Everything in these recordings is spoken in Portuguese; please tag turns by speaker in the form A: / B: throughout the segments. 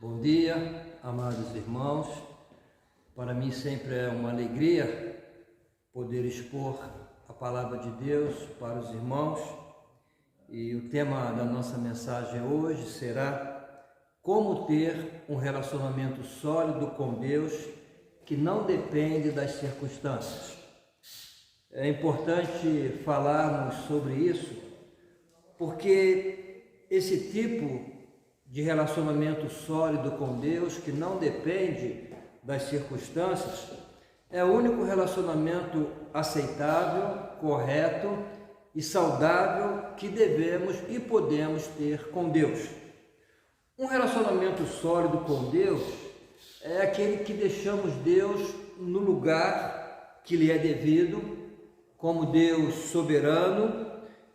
A: Bom dia, amados irmãos. Para mim sempre é uma alegria poder expor a palavra de Deus para os irmãos. E o tema da nossa mensagem hoje será como ter um relacionamento sólido com Deus que não depende das circunstâncias. É importante falarmos sobre isso, porque esse tipo de relacionamento sólido com Deus, que não depende das circunstâncias, é o único relacionamento aceitável, correto e saudável que devemos e podemos ter com Deus. Um relacionamento sólido com Deus é aquele que deixamos Deus no lugar que lhe é devido, como Deus soberano,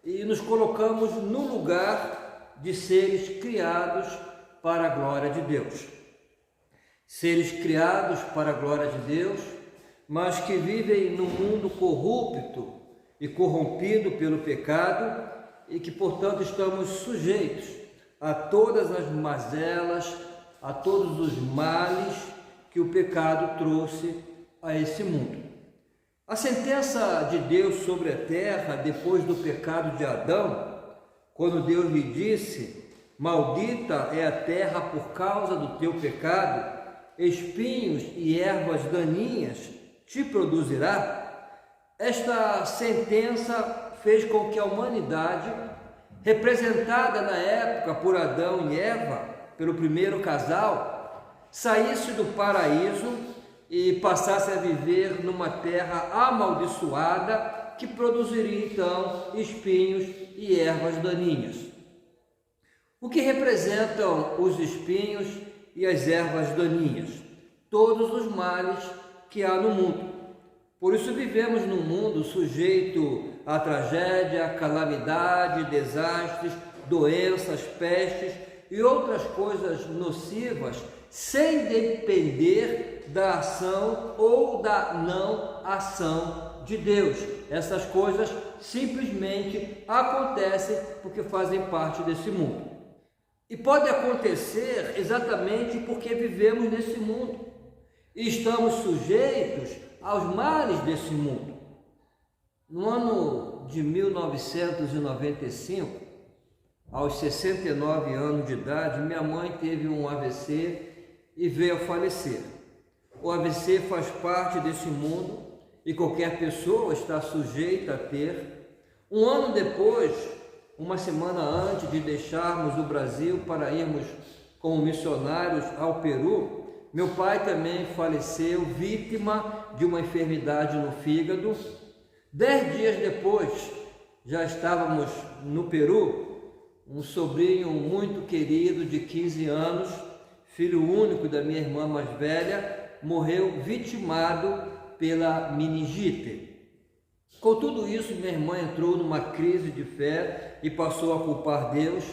A: e nos colocamos no lugar de seres criados para a glória de Deus. Seres criados para a glória de Deus, mas que vivem num mundo corrupto e corrompido pelo pecado e que, portanto, estamos sujeitos a todas as mazelas, a todos os males que o pecado trouxe a esse mundo. A sentença de Deus sobre a terra depois do pecado de Adão, quando Deus lhe disse: maldita é a terra por causa do teu pecado, espinhos e ervas daninhas te produzirá. Esta sentença fez com que a humanidade, representada na época por Adão e Eva, pelo primeiro casal, saísse do paraíso e passasse a viver numa terra amaldiçoada, que produziria então espinhos e ervas daninhas. O que representam os espinhos e as ervas daninhas? Todos os males que há no mundo. Por isso vivemos num mundo sujeito à tragédia, calamidade, desastres, doenças, pestes e outras coisas nocivas, sem depender da ação ou da não ação de Deus. Essas coisas simplesmente acontecem porque fazem parte desse mundo. E pode acontecer exatamente porque vivemos nesse mundo e estamos sujeitos aos males desse mundo. No ano de 1995, aos 69 anos de idade, minha mãe teve um AVC e veio a falecer. O AVC faz parte desse mundo e qualquer pessoa está sujeita a ter. Um ano depois, uma semana antes de deixarmos o Brasil para irmos como missionários ao Peru, meu pai também faleceu, vítima de uma enfermidade no fígado. 10 dias depois, já estávamos no Peru, um sobrinho muito querido de 15 anos, filho único da minha irmã mais velha, morreu vitimado pela meningite. Com tudo isso, minha irmã entrou numa crise de fé e passou a culpar Deus.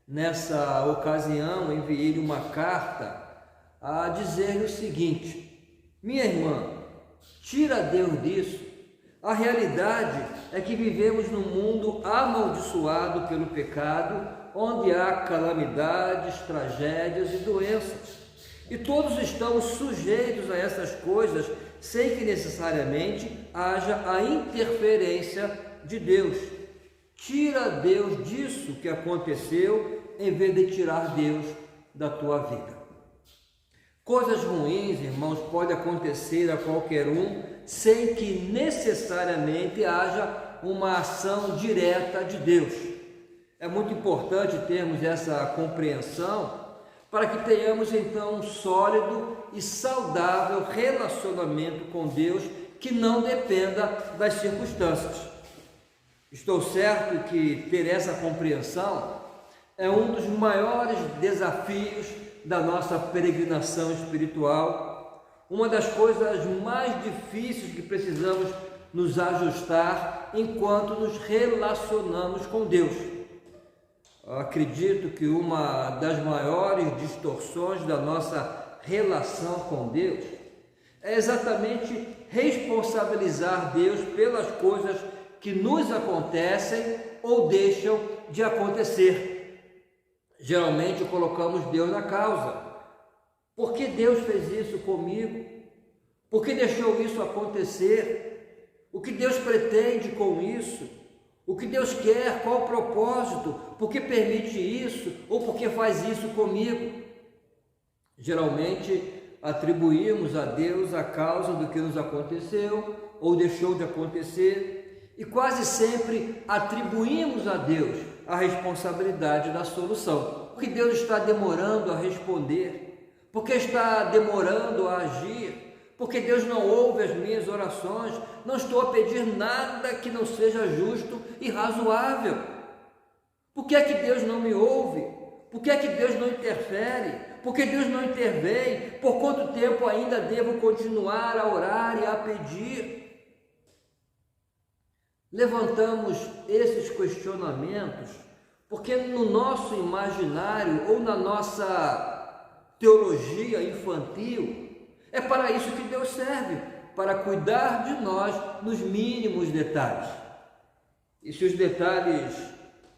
A: Nessa ocasião, enviei-lhe uma carta a dizer-lhe o seguinte: minha irmã, tira Deus disso. A realidade é que vivemos num mundo amaldiçoado pelo pecado, onde há calamidades, tragédias e doenças. E todos estamos sujeitos a essas coisas sem que necessariamente haja a interferência de Deus. Tira Deus disso que aconteceu, em vez de tirar Deus da tua vida. Coisas ruins, irmãos, podem acontecer a qualquer um, sem que necessariamente haja uma ação direta de Deus. É muito importante termos essa compreensão, para que tenhamos então um sólido e saudável relacionamento com Deus que não dependa das circunstâncias. Estou certo que ter essa compreensão é um dos maiores desafios da nossa peregrinação espiritual, uma das coisas mais difíceis que precisamos nos ajustar enquanto nos relacionamos com Deus. Acredito que uma das maiores distorções da nossa relação com Deus é exatamente responsabilizar Deus pelas coisas que nos acontecem ou deixam de acontecer. Geralmente colocamos Deus na causa, Por que Deus fez isso comigo? Por que deixou isso acontecer? O que Deus pretende com isso? O que Deus quer? Qual o propósito? Por que permite isso? Ou por que faz isso comigo? Geralmente atribuímos a Deus a causa do que nos aconteceu ou deixou de acontecer, e quase sempre atribuímos a Deus a responsabilidade da solução. Porque Deus está demorando a responder, porque está demorando a agir, porque Deus não ouve as minhas orações, não estou a pedir nada que não seja justo e razoável. Por que é que Deus não me ouve? Por que é que Deus não interfere? Por que Deus não intervém? Por quanto tempo ainda devo continuar a orar e a pedir? Levantamos esses questionamentos porque no nosso imaginário ou na nossa teologia infantil, é para isso que Deus serve, para cuidar de nós nos mínimos detalhes. E se os detalhes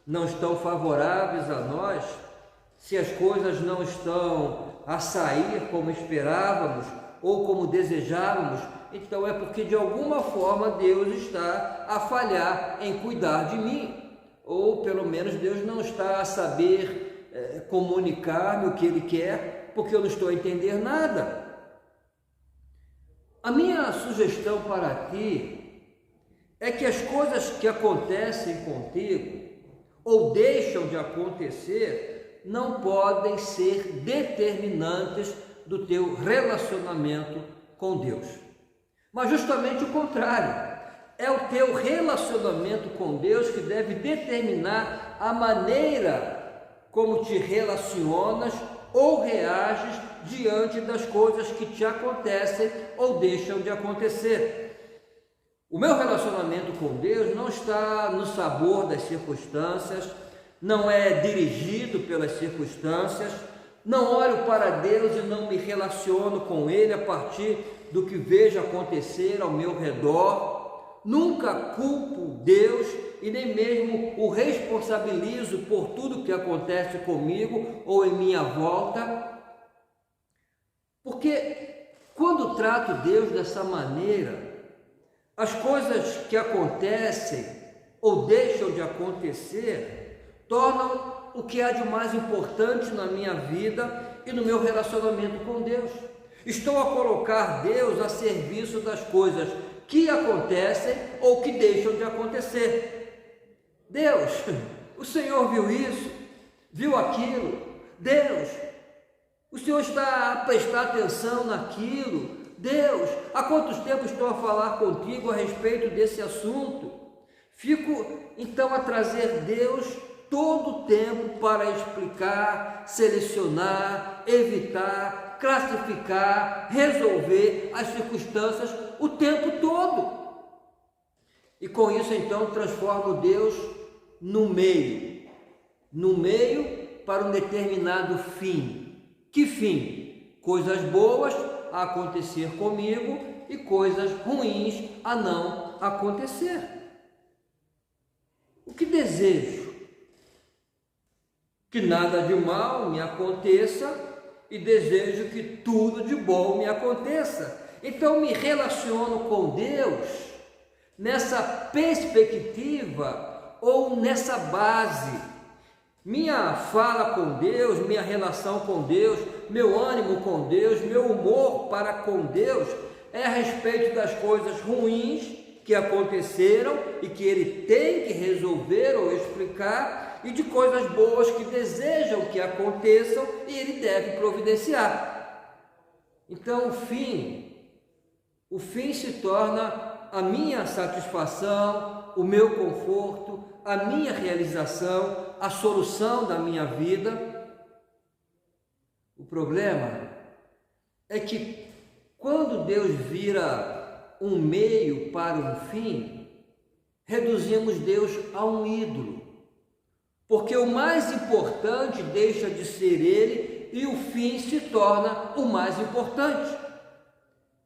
A: não estão favoráveis a nós, se as coisas não estão a sair como esperávamos ou como desejávamos, então é porque de alguma forma Deus está a falhar em cuidar de mim, ou pelo menos Deus não está a saber comunicar-me o que Ele quer, porque eu não estou a entender nada. A minha sugestão para ti é que as coisas que acontecem contigo ou deixam de acontecer não podem ser determinantes do teu relacionamento com Deus. Mas justamente o contrário, é o teu relacionamento com Deus que deve determinar a maneira como te relacionas ou reages diante das coisas que te acontecem ou deixam de acontecer. O meu relacionamento com Deus não está no sabor das circunstâncias, não é dirigido pelas circunstâncias, não olho para Deus e não me relaciono com Ele a partir do que vejo acontecer ao meu redor, nunca culpo Deus e nem mesmo o responsabilizo por tudo que acontece comigo ou em minha volta, porque quando trato Deus dessa maneira, as coisas que acontecem ou deixam de acontecer tornam o que há de mais importante na minha vida e no meu relacionamento com Deus. Estou a colocar Deus a serviço das coisas que acontecem ou que deixam de acontecer. Deus, o Senhor viu isso, viu aquilo. Deus, o Senhor está a prestar atenção naquilo. Deus, há quanto tempo estou a falar contigo a respeito desse assunto? Fico então a trazer Deus todo o tempo para explicar, selecionar, evitar, classificar, resolver as circunstâncias o tempo todo. E com isso então transformo Deus no meio para um determinado fim. Que fim? Coisas boas a acontecer comigo e coisas ruins a não acontecer. O que desejo? Que nada de mal me aconteça e desejo que tudo de bom me aconteça. Então me relaciono com Deus nessa perspectiva ou nessa base. Minha fala com Deus, minha relação com Deus, meu ânimo com Deus, meu humor para com Deus é a respeito das coisas ruins que aconteceram e que Ele tem que resolver ou explicar, e de coisas boas que desejam que aconteçam e Ele deve providenciar. Então o fim se torna a minha satisfação, o meu conforto, a minha realização, a solução da minha vida. O problema é que quando Deus vira um meio para um fim, reduzimos Deus a um ídolo, porque o mais importante deixa de ser Ele e o fim se torna o mais importante.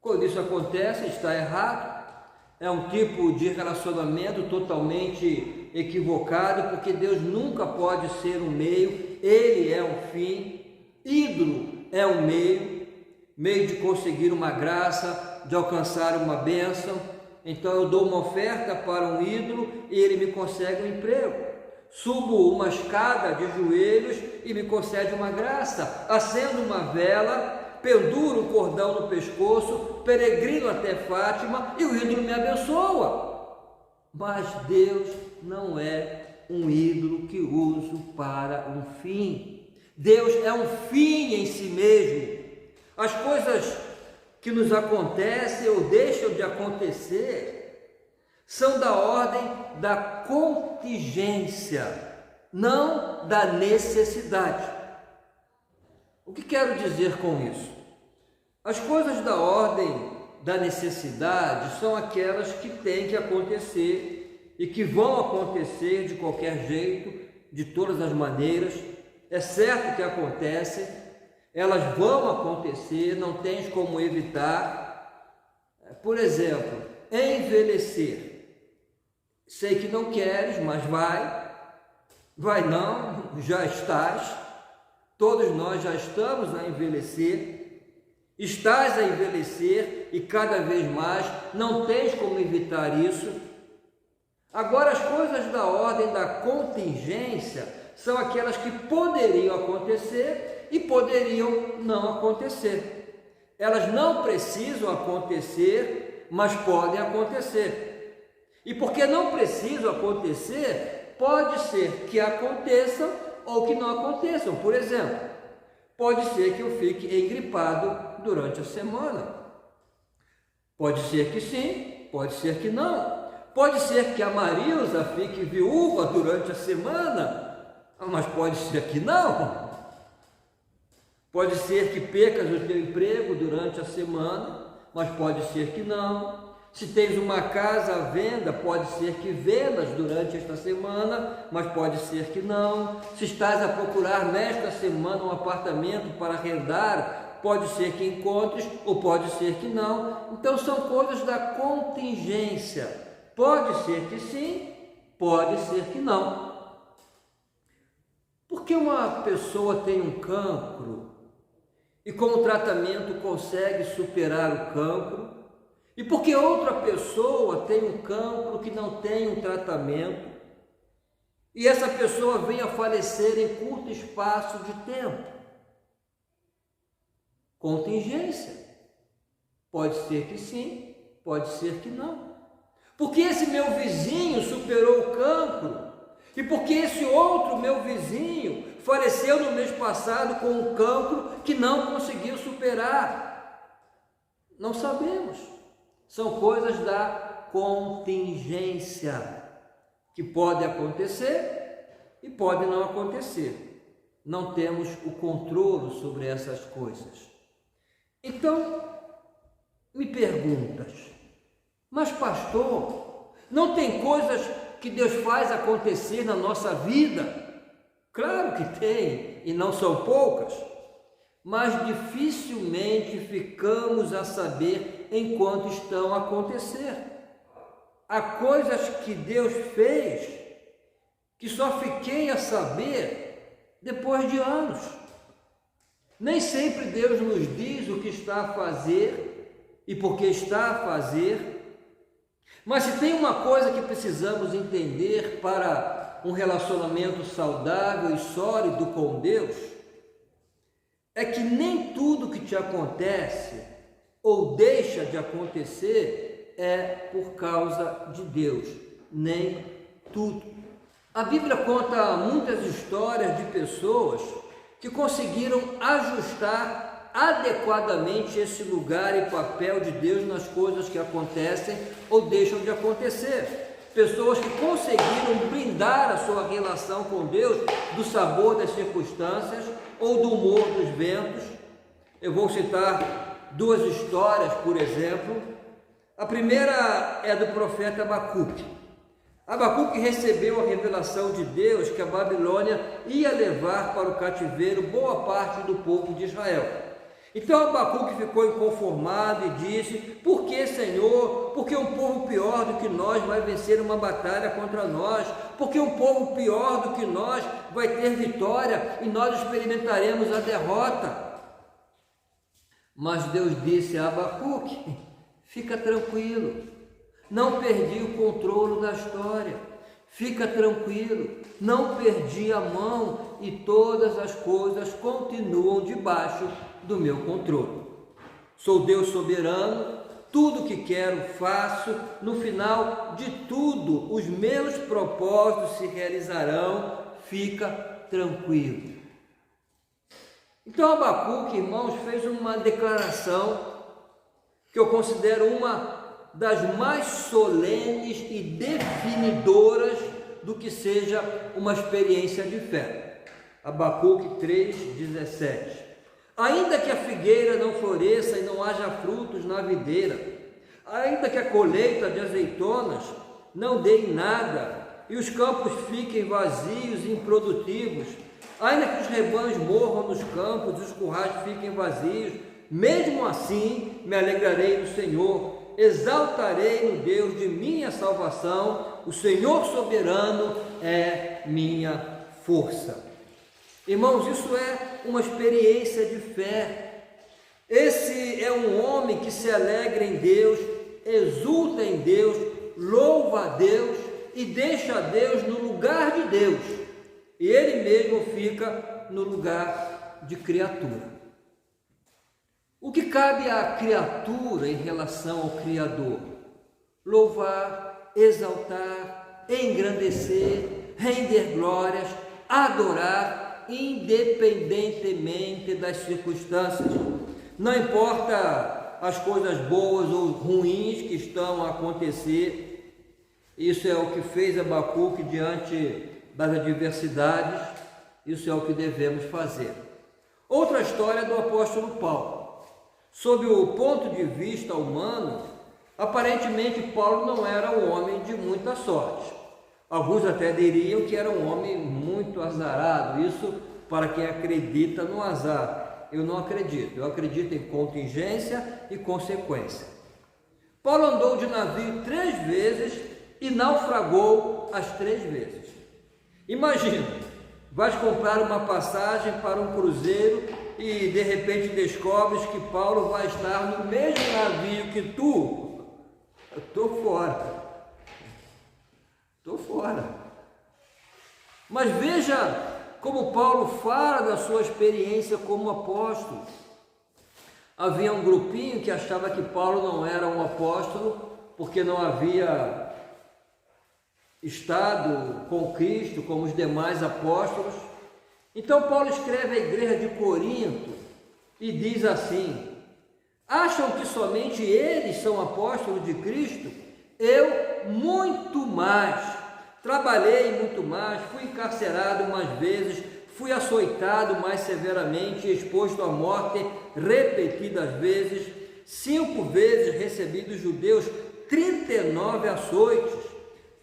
A: Quando isso acontece, está errado. É um tipo de relacionamento totalmente equivocado, porque Deus nunca pode ser um meio, Ele é um fim, ídolo é um meio, meio de conseguir uma graça, de alcançar uma bênção. Então eu dou uma oferta para um ídolo e ele me consegue um emprego. Subo uma escada de joelhos e me concede uma graça. Acendo uma vela, penduro um cordão no pescoço, peregrino até Fátima e o ídolo me abençoa. Mas Deus não é um ídolo que uso para um fim. Deus é um fim em si mesmo. As coisas que nos acontecem ou deixam de acontecer são da ordem da contingência, não da necessidade. O que quero dizer com isso? As coisas da ordem da necessidade são aquelas que têm que acontecer e que vão acontecer de qualquer jeito, de todas as maneiras. É certo que acontecem, elas vão acontecer, não tens como evitar. Por exemplo, envelhecer. Sei que não queres, mas vai não, já estás. Todos nós já estamos a envelhecer. Estás a envelhecer e cada vez mais, não tens como evitar isso. Agora, as coisas da ordem da contingência são aquelas que poderiam acontecer e poderiam não acontecer. Elas não precisam acontecer, mas podem acontecer. E porque não precisam acontecer, pode ser que aconteçam ou que não aconteçam. Por exemplo, pode ser que eu fique engripado durante a semana. Pode ser que sim, pode ser que não. Pode ser que a Marilza fique viúva durante a semana, mas pode ser que não. Pode ser que percas o teu emprego durante a semana, mas pode ser que não. Se tens uma casa à venda, pode ser que vendas durante esta semana, mas pode ser que não. Se estás a procurar nesta semana um apartamento para arrendar, pode ser que encontres ou pode ser que não. Então são coisas da contingência. Pode ser que sim, pode ser que não. Porque uma pessoa tem um cancro e com o tratamento consegue superar o cancro, e porque outra pessoa tem um cancro que não tem um tratamento, e essa pessoa vem a falecer em curto espaço de tempo. Contingência. Pode ser que sim, pode ser que não. Porque esse meu vizinho superou o cancro, e porque esse outro meu vizinho faleceu no mês passado com um cancro que não conseguiu superar. Não sabemos. São coisas da contingência, que podem acontecer e podem não acontecer. Não temos o controle sobre essas coisas. Então, me perguntas, mas pastor, não tem coisas que Deus faz acontecer na nossa vida? Claro que tem, e não são poucas, mas dificilmente ficamos a saber enquanto estão a acontecer. Há coisas que Deus fez que só fiquei a saber depois de anos. Nem sempre Deus nos diz o que está a fazer e por que está a fazer, mas se tem uma coisa que precisamos entender para um relacionamento saudável e sólido com Deus, é que nem tudo que te acontece ou deixa de acontecer é por causa de Deus, nem tudo. A Bíblia conta muitas histórias de pessoas que conseguiram ajustar adequadamente esse lugar e papel de Deus nas coisas que acontecem ou deixam de acontecer. Pessoas que conseguiram blindar a sua relação com Deus do sabor das circunstâncias ou do humor dos ventos. Eu vou citar duas histórias, por exemplo. A primeira é do profeta Abacuque. Abacuque recebeu a revelação de Deus que a Babilônia ia levar para o cativeiro boa parte do povo de Israel. Então Abacuque ficou inconformado e disse: por que, Senhor? Porque um povo pior do que nós vai vencer uma batalha contra nós? Porque um povo pior do que nós vai ter vitória e nós experimentaremos a derrota? Mas Deus disse a Abacuque: fica tranquilo, não perdi o controle da história, fica tranquilo, não perdi a mão e todas as coisas continuam debaixo do meu controle. Sou Deus soberano, tudo que quero faço, no final de tudo os meus propósitos se realizarão, fica tranquilo. Então Abacuque, irmãos, fez uma declaração que eu considero uma das mais solenes e definidoras do que seja uma experiência de fé. Abacuque 3,17. Ainda que a figueira não floresça e não haja frutos na videira, ainda que a colheita de azeitonas não dê em nada, e os campos fiquem vazios e improdutivos, ainda que os rebanhos morram nos campos e os currais fiquem vazios, mesmo assim me alegrarei no Senhor, exaltarei no Deus de minha salvação, o Senhor soberano é minha força. Irmãos, isso é uma experiência de fé. Esse é um homem que se alegra em Deus, exulta em Deus, louva a Deus e deixa Deus no lugar de Deus. E ele mesmo fica no lugar de criatura. O que cabe à criatura em relação ao Criador? Louvar, exaltar, engrandecer, render glórias, adorar, independentemente das circunstâncias. Não importa as coisas boas ou ruins que estão a acontecer, isso é o que fez Abacuque diante das adversidades, isso é o que devemos fazer. Outra história do apóstolo Paulo. Sob o ponto de vista humano, aparentemente Paulo não era um homem de muita sorte. Alguns até diriam que era um homem muito azarado, isso para quem acredita no azar. Eu não acredito, eu acredito em contingência e consequência. Paulo andou de navio 3 vezes e naufragou as 3 vezes. Imagina, vais comprar uma passagem para um cruzeiro e de repente descobres que Paulo vai estar no mesmo navio que tu. Eu estou fora. Mas veja como Paulo fala da sua experiência como apóstolo. Havia um grupinho que achava que Paulo não era um apóstolo porque não havia estado com Cristo como os demais apóstolos. Então Paulo escreve à igreja de Corinto e diz assim: acham que somente eles são apóstolos de Cristo? Eu muito mais. Trabalhei muito mais, fui encarcerado mais vezes, fui açoitado mais severamente, exposto à morte repetidas vezes, 5 vezes recebi dos judeus 39 açoites,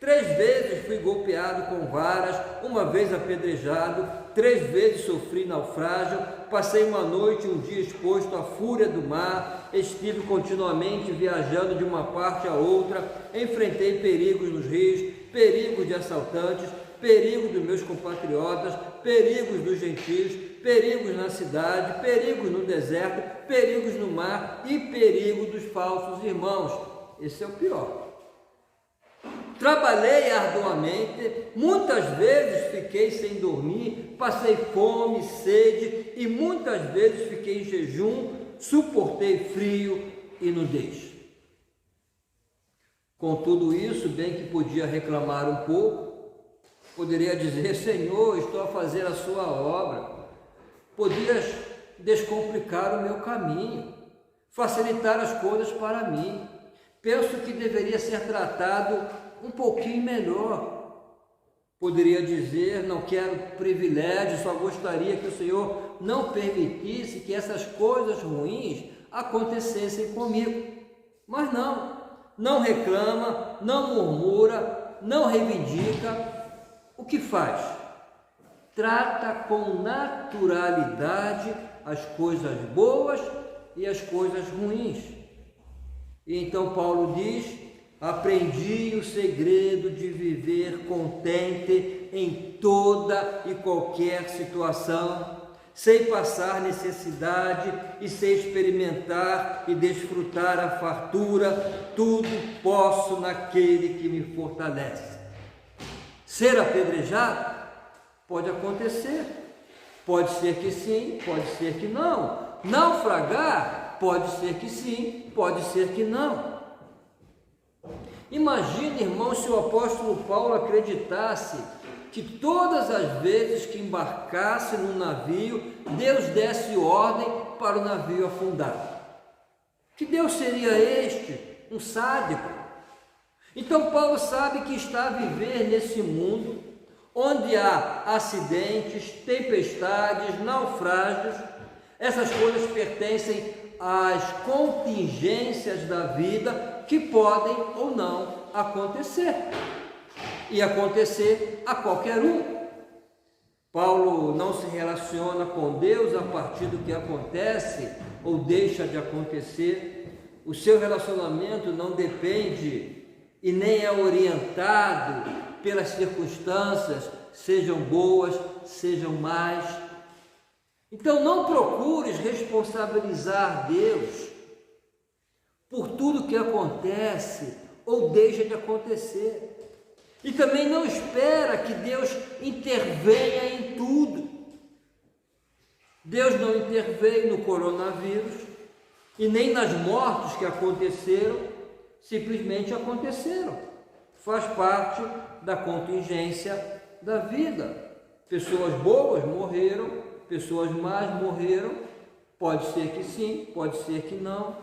A: 3 vezes fui golpeado com varas, 1 vez apedrejado, 3 vezes sofri naufrágio, passei uma noite e um dia exposto à fúria do mar, estive continuamente viajando de uma parte a outra, enfrentei perigos nos rios, perigos de assaltantes, perigos dos meus compatriotas, perigos dos gentios, perigos na cidade, perigos no deserto, perigos no mar e perigo dos falsos irmãos. Esse é o pior. Trabalhei arduamente, muitas vezes fiquei sem dormir, passei fome, sede e muitas vezes fiquei em jejum, suportei frio e nudez. Com tudo isso, bem que podia reclamar um pouco, poderia dizer: Senhor, estou a fazer a sua obra, podias descomplicar o meu caminho, facilitar as coisas para mim, penso que deveria ser tratado um pouquinho melhor. Poderia dizer: não quero privilégio, só gostaria que o Senhor não permitisse que essas coisas ruins acontecessem comigo. Mas não reclama, não murmura, não reivindica. O que faz? Trata com naturalidade as coisas boas e as coisas ruins. E então Paulo diz: aprendi o segredo de viver contente em toda e qualquer situação, sei passar necessidade e sei experimentar e desfrutar a fartura, tudo posso naquele que me fortalece. Ser apedrejado? Pode acontecer. Pode ser que sim, pode ser que não. Naufragar? Pode ser que sim, pode ser que não. Imagine, irmão, se o apóstolo Paulo acreditasse que todas as vezes que embarcasse num navio, Deus desse ordem para o navio afundar. Que Deus seria este? Um sádico? Então Paulo sabe que está a viver nesse mundo onde há acidentes, tempestades, naufrágios. Essas coisas pertencem às contingências da vida que podem ou não acontecer. E acontecer a qualquer um. Paulo não se relaciona com Deus a partir do que acontece ou deixa de acontecer. O seu relacionamento não depende e nem é orientado pelas circunstâncias, sejam boas, sejam más. Então não procures responsabilizar Deus por tudo que acontece ou deixa de acontecer. E também não espera que Deus intervenha em tudo. Deus não interveio no coronavírus e nem nas mortes que aconteceram, simplesmente aconteceram. Faz parte da contingência da vida. Pessoas boas morreram, pessoas más morreram, pode ser que sim, pode ser que não.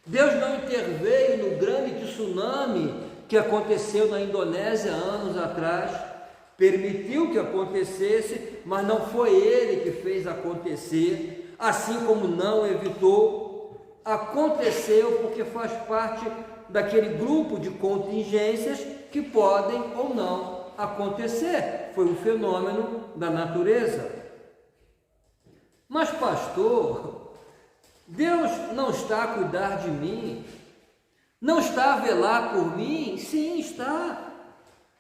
A: Deus não interveio no grande tsunami que aconteceu na Indonésia anos atrás, permitiu que acontecesse, mas não foi Ele que fez acontecer, assim como não evitou, aconteceu porque faz parte daquele grupo de contingências que podem ou não acontecer, foi um fenômeno da natureza. Mas pastor, Deus não está a cuidar de mim? Não está a velar por mim? Sim, está.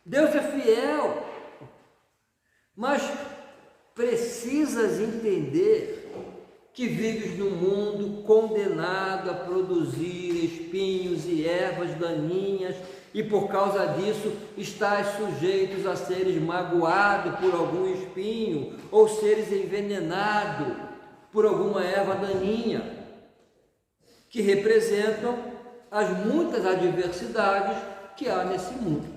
A: Deus é fiel. Mas precisas entender que vives num mundo condenado a produzir espinhos e ervas daninhas e por causa disso estás sujeitos a seres magoados por algum espinho ou seres envenenados por alguma erva daninha que representam as muitas adversidades que há nesse mundo.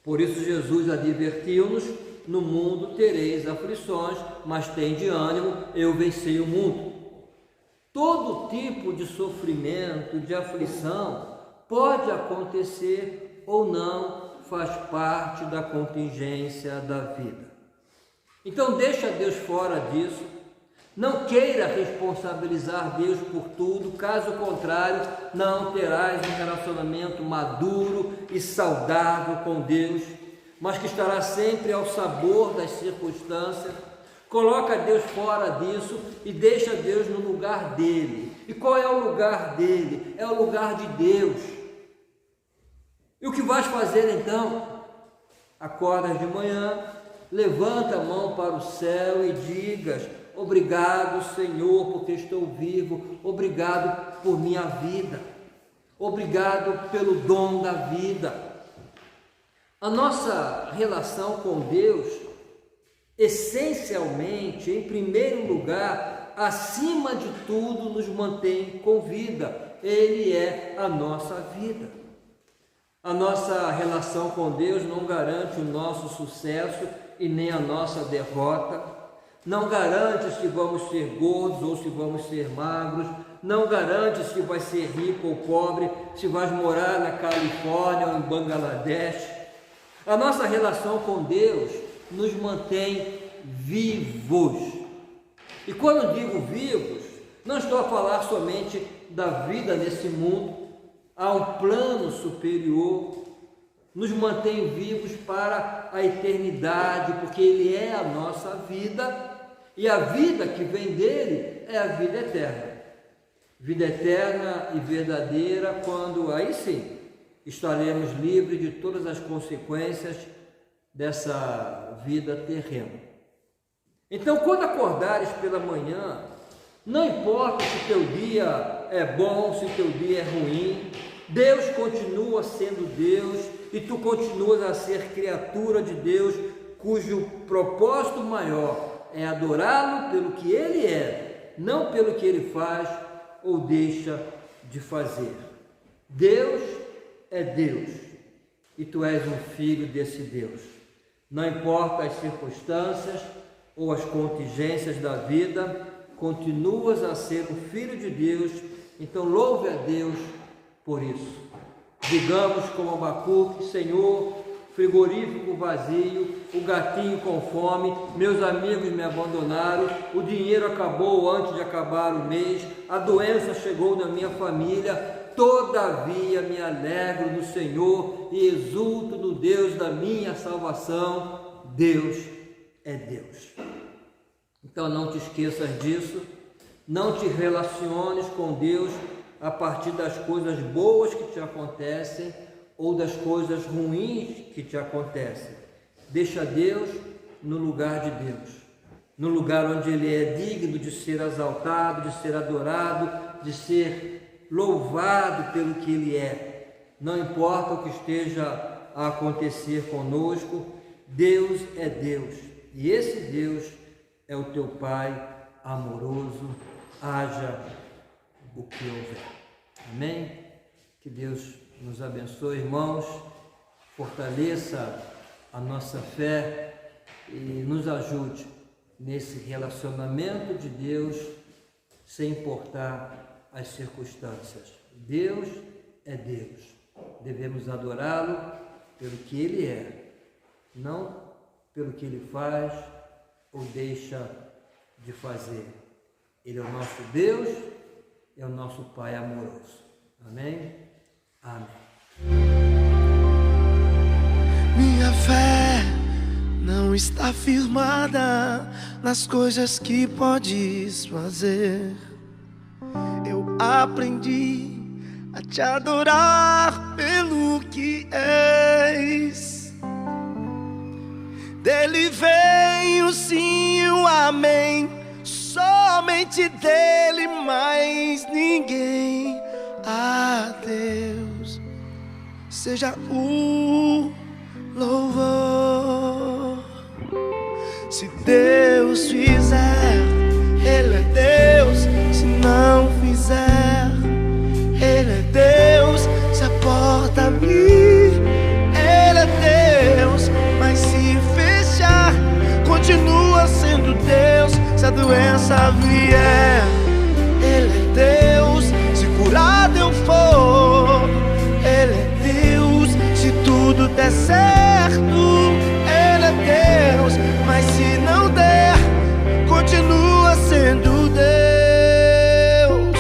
A: Por isso Jesus advertiu-nos: no mundo tereis aflições, mas tende ânimo, eu venci o mundo. Todo tipo de sofrimento, de aflição, pode acontecer ou não, faz parte da contingência da vida. Então deixa Deus fora disso. Não queira responsabilizar Deus por tudo, caso contrário, não terás um relacionamento maduro e saudável com Deus, mas que estará sempre ao sabor das circunstâncias. Coloca Deus fora disso e deixa Deus no lugar dele. E qual é o lugar dele? É o lugar de Deus. E o que vais fazer então? Acordas de manhã, levanta a mão para o céu e digas: obrigado, Senhor, porque estou vivo. Obrigado por minha vida. Obrigado pelo dom da vida. A nossa relação com Deus, essencialmente, em primeiro lugar, acima de tudo, nos mantém com vida. Ele é a nossa vida. A nossa relação com Deus não garante o nosso sucesso e nem a nossa derrota. Não garante se vamos ser gordos ou se vamos ser magros, não garante se vai ser rico ou pobre, se vais morar na Califórnia ou em Bangladesh. A nossa relação com Deus nos mantém vivos. E quando digo vivos, não estou a falar somente da vida nesse mundo. Há um plano superior, nos mantém vivos para a eternidade, porque Ele é a nossa vida. E a vida que vem dele é a vida eterna. Vida eterna e verdadeira, quando aí sim estaremos livres de todas as consequências dessa vida terrena. Então, quando acordares pela manhã, não importa se teu dia é bom, se teu dia é ruim, Deus continua sendo Deus e tu continuas a ser criatura de Deus, cujo propósito maior é adorá-lo pelo que Ele é, não pelo que Ele faz ou deixa de fazer. Deus é Deus e tu és um filho desse Deus. Não importa as circunstâncias ou as contingências da vida, continuas a ser um filho de Deus, então louve a Deus por isso. Digamos como Abacuque: Senhor, frigorífico vazio, o gatinho com fome, meus amigos me abandonaram, o dinheiro acabou antes de acabar o mês, a doença chegou na minha família, todavia me alegro no Senhor e exulto no Deus da minha salvação. Deus é Deus. Então não te esqueças disso, não te relaciones com Deus a partir das coisas boas que te acontecem ou das coisas ruins que te acontecem. Deixa Deus no lugar de Deus, no lugar onde Ele é digno de ser exaltado, de ser adorado, de ser louvado pelo que Ele é. Não importa o que esteja a acontecer conosco, Deus é Deus, e esse Deus é o teu Pai amoroso, haja o que houver. Amém? Que Deus nos abençoe, irmãos, fortaleça a nossa fé e nos ajude nesse relacionamento de Deus, sem importar as circunstâncias. Deus é Deus, devemos adorá-lo pelo que Ele é, não pelo que Ele faz ou deixa de fazer. Ele é o nosso Deus, é o nosso Pai amoroso. Amém? Amém.
B: Minha fé não está firmada nas coisas que podes fazer. Eu aprendi a te adorar pelo que és. Dele vem o sim e o amém, somente dele, mais ninguém. A Deus seja o louvor. Se Deus fizer, Ele é Deus. Se não fizer, Ele é Deus. Se a porta abrir, Ele é Deus. Mas se fechar, continua sendo Deus. Se a doença vier, Ele é Deus. Se curado eu for, Ele é Deus. Se tudo der certo, Ele é Deus. Mas se não der, continua sendo Deus.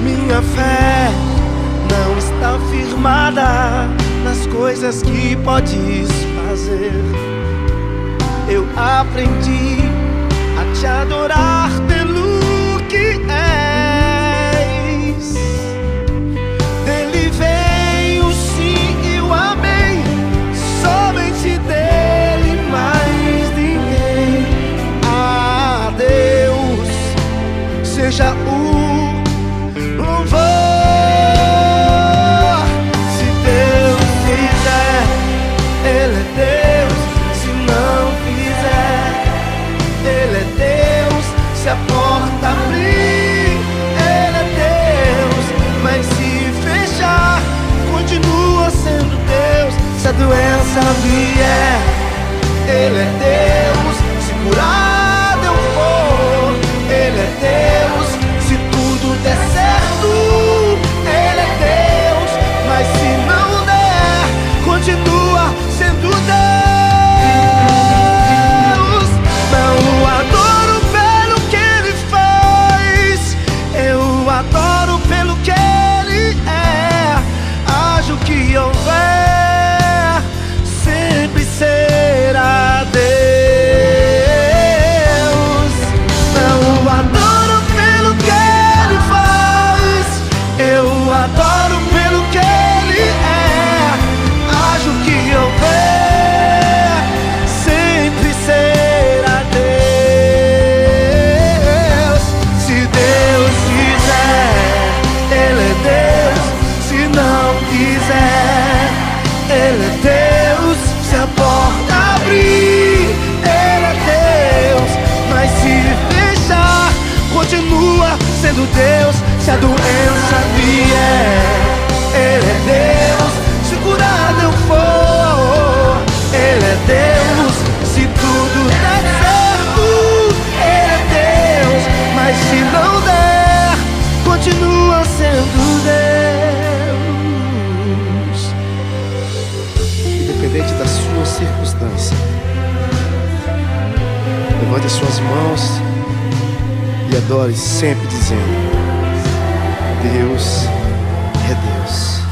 B: Minha fé não está firmada nas coisas que podes fazer. Eu aprendi a te adorar pelo que és. Dele vem o sim e o amém, somente dele, mais ninguém. A Deus seja o louvor. Se Deus fizer, Ele é Deus. Se não fizer, Ele é Deus. Se a porta abrir, Ele é Deus. Mas se fechar, continua sendo Deus. Se a doença vier, Ele é Deus. Se curado eu for, Ele é Deus. Se continua sendo Deus. Se a doença vier, Ele é Deus. Se curar eu for, Ele é Deus. Se tudo der certo, Ele é Deus. Mas se não der, continua sendo Deus. Independente da sua circunstância, levante as suas mãos e adore sempre dizendo: Deus é Deus.